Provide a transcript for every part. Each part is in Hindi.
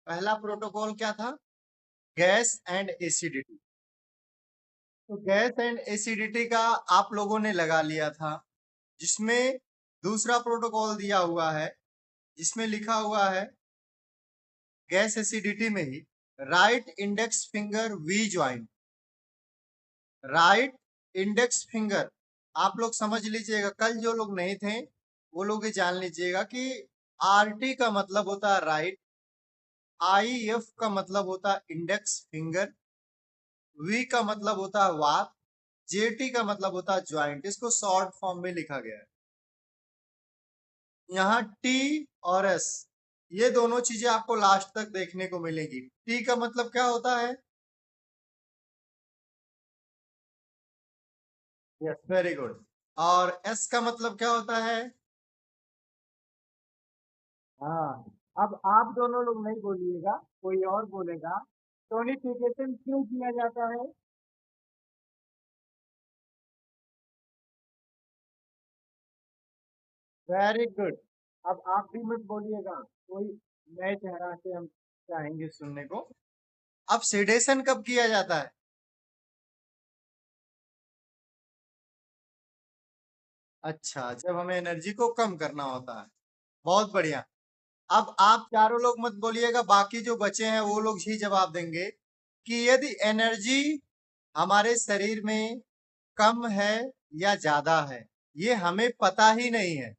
पहला प्रोटोकॉल क्या था? Gas and acidity. तो गैस एंड एसिडिटी का आप लोगों ने लगा लिया था, जिसमें दूसरा प्रोटोकॉल दिया हुआ है, जिसमें लिखा हुआ है गैस एसिडिटी में ही right index finger V joint. Right index finger आप लोग समझ लीजिएगा, कल जो लोग नहीं थे वो लोग ये जान लीजिएगा कि आरटी का मतलब होता है राइट, आईएफ का मतलब होता है इंडेक्स फिंगर, वी का मतलब होता है वात, जेटी का मतलब होता है ज्वाइंट। इसको शॉर्ट फॉर्म में लिखा गया है। यहाँ टी और एस ये दोनों चीजें आपको लास्ट तक देखने को मिलेगी। टी का मतलब क्या होता है? Yes, very good. और एस का मतलब क्या होता है? हाँ। अब आप दोनों लोग नहीं बोलिएगा, कोई और बोलेगा। टोनिफिकेशन क्यों किया जाता है? Very good. अब आप भी मत बोलिएगा, कोई नए चेहरा से हम चाहेंगे सुनने को। अब सेडेशन कब किया जाता है? अच्छा, जब हमें एनर्जी को कम करना होता है। बहुत बढ़िया। अब आप चारों लोग मत बोलिएगा, बाकी जो बचे हैं वो लोग ही जवाब देंगे कि यदि एनर्जी हमारे शरीर में कम है या ज्यादा है, ये हमें पता ही नहीं है,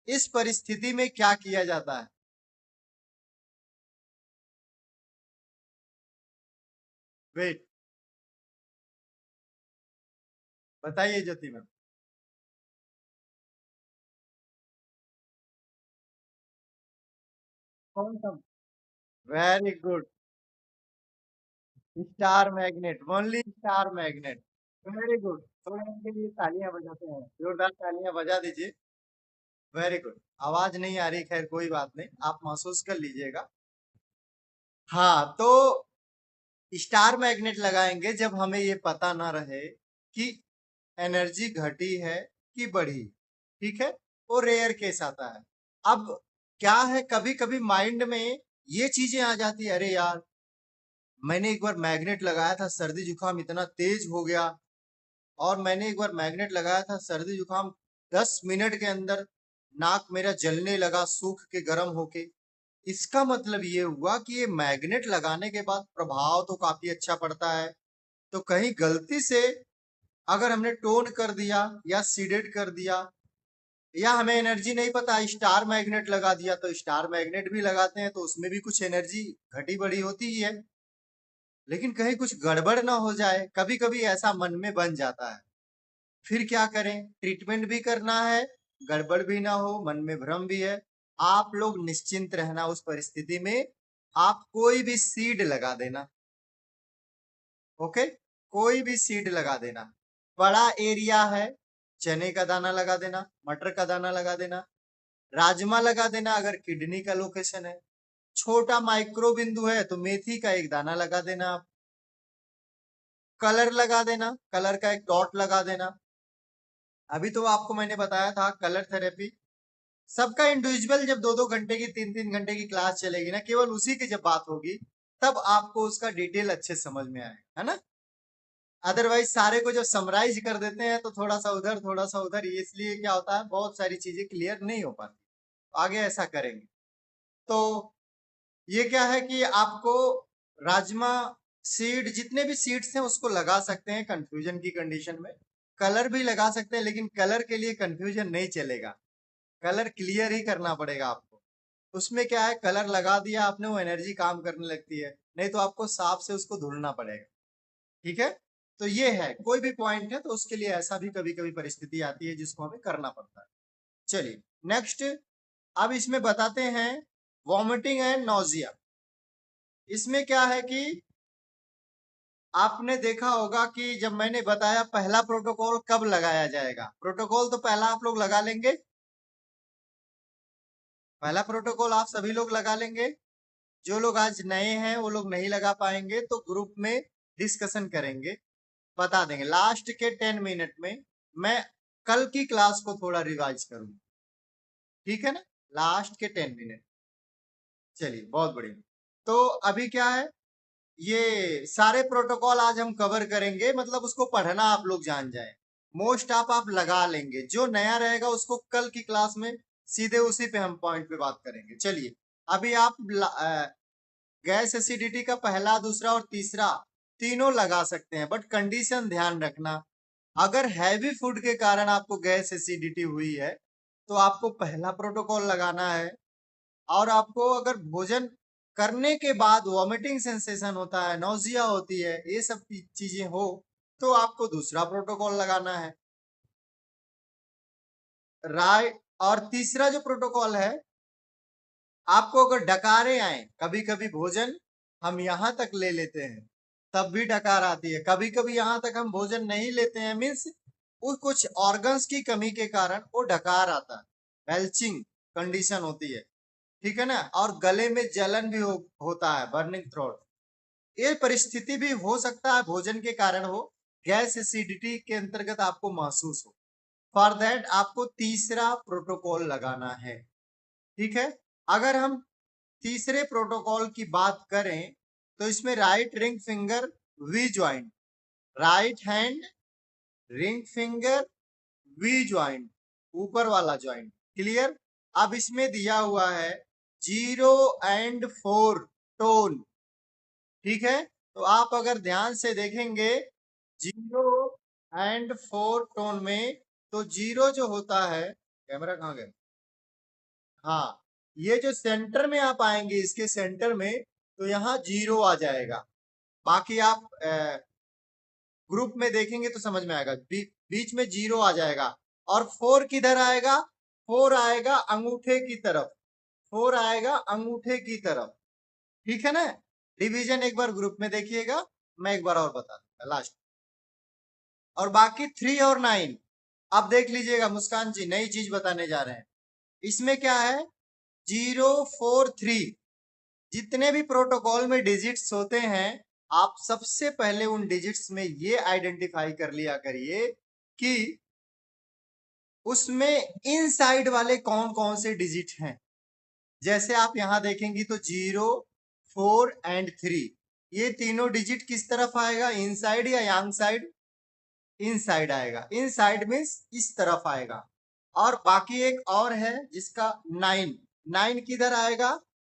इस परिस्थिति में क्या किया जाता है? वेट, बताइए ज्योति मैम। कौन सा? Very good. Star magnet, only star magnet. Very good. थोड़ा इनके लिए तालियां बजाते हैं, जोरदार तालियां बजा दीजिए। Very good. आवाज नहीं आ रही, खैर कोई बात नहीं, आप महसूस कर लीजिएगा। हाँ, तो स्टार मैग्नेट लगाएंगे जब हमें ये पता ना रहे कि एनर्जी घटी है कि बढ़ी। ठीक है, वो रेयर केस आता है। अब क्या है, कभी कभी माइंड में ये चीजें आ जाती है, अरे यार मैंने एक बार मैग्नेट लगाया था, सर्दी जुकाम इतना तेज हो गया। और मैंने एक बार मैग्नेट लगाया था, सर्दी जुकाम 10 मिनट के अंदर नाक मेरा जलने लगा, सूख के गर्म होके। इसका मतलब ये हुआ कि ये मैग्नेट लगाने के बाद प्रभाव तो काफी अच्छा पड़ता है। तो कहीं गलती से अगर हमने टोन कर दिया या सीडेड कर दिया, या हमें एनर्जी नहीं पता, स्टार मैग्नेट लगा दिया, तो स्टार मैग्नेट भी लगाते हैं तो उसमें भी कुछ एनर्जी घटी बढ़ी होती ही है। लेकिन कहीं कुछ गड़बड़ ना हो जाए, कभी कभी ऐसा मन में बन जाता है। फिर क्या करें? ट्रीटमेंट भी करना है, गड़बड़ भी ना हो, मन में भ्रम भी है। आप लोग निश्चिंत रहना, उस परिस्थिति में आप कोई भी सीड लगा देना। ओके, कोई भी सीड लगा देना। बड़ा एरिया है, चने का दाना लगा देना, मटर का दाना लगा देना, राजमा लगा देना अगर किडनी का लोकेशन है। छोटा माइक्रो बिंदु है तो मेथी का एक दाना लगा देना आप। कलर लगा देना, कलर का एक डॉट लगा देना। अभी तो आपको मैंने बताया था कलर थेरेपी सबका इंडिविजुअल, जब 2-2 घंटे की 3-3 घंटे की क्लास चलेगी ना, केवल उसी की जब बात होगी तब आपको उसका डिटेल अच्छे समझ में आएगा, है ना। अदरवाइज सारे को जब समराइज कर देते हैं तो थोड़ा सा उधर थोड़ा सा उधर, इसलिए क्या होता है, बहुत सारी चीजें क्लियर नहीं हो पाती। आगे ऐसा करेंगे तो ये क्या है कि आपको राजमा सीड, जितने भी सीड्स हैं उसको लगा सकते हैं कंफ्यूजन की कंडीशन में। कलर भी लगा सकते हैं, लेकिन कलर के लिए कंफ्यूजन नहीं चलेगा, कलर क्लियर ही करना पड़ेगा आपको। उसमें क्या है, कलर लगा दिया आपने, वो एनर्जी काम करने लगती है, नहीं तो आपको साफ से उसको धुलना पड़ेगा। ठीक है, तो ये है, कोई भी पॉइंट है तो उसके लिए ऐसा भी कभी कभी परिस्थिति आती है जिसको हमें करना पड़ता है। चलिए नेक्स्ट, अब इसमें बताते हैं वॉमिटिंग एंड नोजिया। इसमें क्या है कि आपने देखा होगा कि जब मैंने बताया पहला प्रोटोकॉल कब लगाया जाएगा, प्रोटोकॉल तो पहला आप लोग लगा लेंगे, पहला प्रोटोकॉल आप सभी लोग लगा लेंगे। जो लोग आज नए हैं वो लोग नहीं लगा पाएंगे तो ग्रुप में डिस्कशन करेंगे, बता देंगे लास्ट के 10 मिनट में। मैं कल की क्लास को थोड़ा रिवाइज करूंगा, ठीक है ना, लास्ट के 10 मिनट। चलिए बहुत बढ़िया। तो अभी क्या है, ये सारे प्रोटोकॉल आज हम कवर करेंगे, मतलब उसको पढ़ना आप लोग जान जाएं। मोस्ट आप लगा लेंगे, जो नया रहेगा उसको कल की क्लास में सीधे उसी पे हम पॉइंट पे बात करेंगे। चलिए, अभी आप गैस एसिडिटी का पहला, दूसरा और तीसरा तीनों लगा सकते हैं, बट कंडीशन ध्यान रखना, अगर हैवी फूड के कारण आपको गैस एसिडिटी हुई है तो आपको पहला प्रोटोकॉल लगाना है। और आपको अगर भोजन करने के बाद वॉमिटिंग सेंसेशन होता है, नौजिया होती है, ये सब चीजें हो तो आपको दूसरा प्रोटोकॉल लगाना है। राइट। और तीसरा जो प्रोटोकॉल है, आपको अगर डकारे आए, कभी कभी भोजन हम यहाँ तक ले लेते हैं तब भी डकार आती है, कभी कभी यहाँ तक हम भोजन नहीं लेते हैं, मीन्स वो कुछ ऑर्गन्स की कमी के कारण वो डकार आता है, बेल्चिंग कंडीशन होती है, ठीक है ना। और गले में जलन भी होता है, बर्निंग थ्रोट, ये परिस्थिति भी हो सकता है भोजन के कारण हो, गैस एसिडिटी के अंतर्गत आपको महसूस हो। फॉर दैट आपको तीसरा प्रोटोकॉल लगाना है, ठीक है। अगर हम तीसरे प्रोटोकॉल की बात करें तो इसमें right ring finger V joint, right hand ring finger V joint, ऊपर वाला ज्वाइंट, क्लियर। अब इसमें दिया हुआ है 0 और 4 टोन, ठीक है। तो आप अगर ध्यान से देखेंगे 0 और 4 टोन में, तो 0 जो होता है, कैमरा कहाँ गया, हाँ, ये जो सेंटर में आप आएंगे इसके सेंटर में, तो यहाँ 0 आ जाएगा। बाकी आप ग्रुप में देखेंगे तो समझ में आएगा, बीच में 0 आ जाएगा। और 4 किधर आएगा, 4 आएगा अंगूठे की तरफ, 4 आएगा अंगूठे की तरफ, ठीक है ना। डिवीजन एक बार ग्रुप में देखिएगा, मैं एक बार और बता दूंगा लास्ट। और बाकी 3 और 9 आप देख लीजिएगा, मुस्कान जी नई चीज बताने जा रहे हैं। इसमें क्या है, 0, 4, 3, जितने भी प्रोटोकॉल में डिजिट्स होते हैं, आप सबसे पहले उन डिजिट्स में ये आइडेंटिफाई कर लिया करिए कि उसमें इनसाइड वाले कौन कौन से डिजिट हैं। जैसे आप यहां देखेंगी तो 0, 4 एंड 3, ये तीनों डिजिट किस तरफ आएगा, इनसाइड या यांग साइड, इनसाइड आएगा। इनसाइड मीन्स इस तरफ आएगा। और बाकी एक और है जिसका 9, 9 किधर आएगा,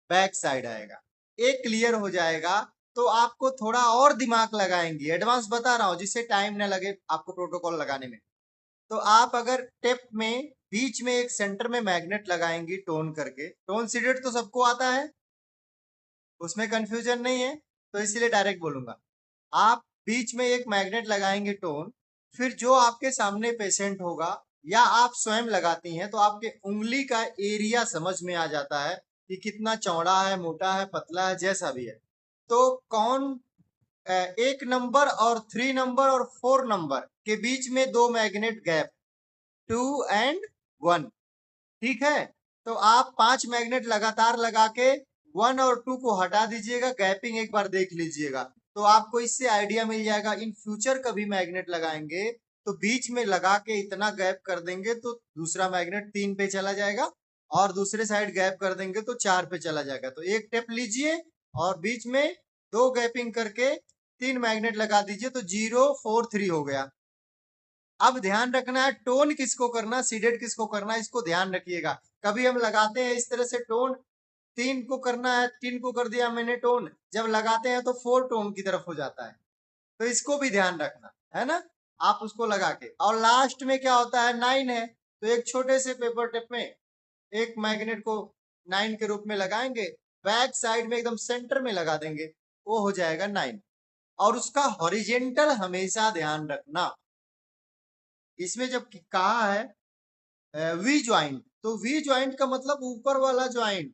बैक साइड आएगा। एक क्लियर हो जाएगा तो आपको थोड़ा और दिमाग लगाएंगे, एडवांस बता रहा हूं जिससे टाइम ना लगे आपको प्रोटोकॉल लगाने में। तो आप अगर टेप में बीच में एक सेंटर में मैग्नेट लगाएंगी टोन करके, टोन सीडेड तो सबको आता है, उसमें कंफ्यूजन नहीं है, तो इसलिए डायरेक्ट बोलूंगा। आप बीच में एक मैग्नेट लगाएंगे टोन, फिर जो आपके सामने पेशेंट होगा या आप स्वयं लगाती हैं तो आपके उंगली का एरिया समझ में आ जाता है कि कितना चौड़ा है, मोटा है, पतला है, जैसा भी है। तो कौन 1 नंबर और 3 नंबर और 4 नंबर के बीच में 2 मैग्नेट गैप, 2 और 1, ठीक है। तो आप 5 मैग्नेट लगातार लगा के 1 और 2 को हटा दीजिएगा, गैपिंग एक बार देख लीजिएगा, तो आपको इससे आइडिया मिल जाएगा। इन फ्यूचर कभी मैग्नेट लगाएंगे तो बीच में लगा के इतना गैप कर देंगे तो दूसरा मैग्नेट 3 पे चला जाएगा, और दूसरे साइड गैप कर देंगे तो 4 पे चला जाएगा। तो एक टेप लीजिए और बीच में 2 गैपिंग करके 3 मैग्नेट लगा दीजिए, तो 0, 4, 3 हो गया। अब ध्यान रखना है टोन किसको करना, सीडेड किसको करना, इसको ध्यान रखिएगा। कभी हम लगाते हैं इस तरह से टोन, 3 को करना है, 3 को कर दिया मैंने टोन, जब लगाते हैं तो 4 टोन की तरफ हो जाता है, तो इसको भी ध्यान रखना है ना। आप उसको लगा के, और लास्ट में क्या होता है, 9 है, तो एक छोटे से पेपर टेप में एक मैग्नेट को 9 के रूप में लगाएंगे, बैक साइड में एकदम सेंटर में लगा देंगे, वो हो जाएगा 9। और उसका हॉरिजेंटल हमेशा ध्यान रखना। इसमें जब कहा है वी ज्वाइंट, तो वी ज्वाइंट का मतलब ऊपर वाला ज्वाइंट,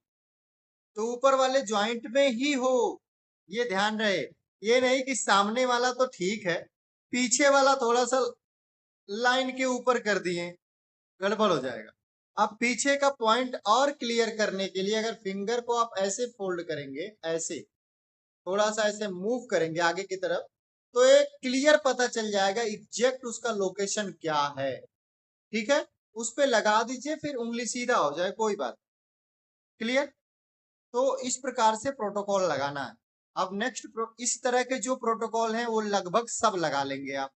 तो ऊपर वाले ज्वाइंट में ही हो, ये ध्यान रहे। ये नहीं कि सामने वाला तो ठीक है, पीछे वाला थोड़ा सा लाइन के ऊपर कर दिए, गड़बड़ हो जाएगा। अब पीछे का पॉइंट और क्लियर करने के लिए अगर फिंगर को आप ऐसे फोल्ड करेंगे, ऐसे थोड़ा सा ऐसे मूव करेंगे आगे की तरफ, तो एक क्लियर पता चल जाएगा एग्जैक्ट उसका लोकेशन क्या है, ठीक है। उस पे लगा दीजिए, फिर उंगली सीधा हो जाए, कोई बात। क्लियर। तो इस प्रकार से प्रोटोकॉल लगाना है। अब नेक्स्ट इस तरह के जो प्रोटोकॉल हैं वो लगभग सब लगा लेंगे आप।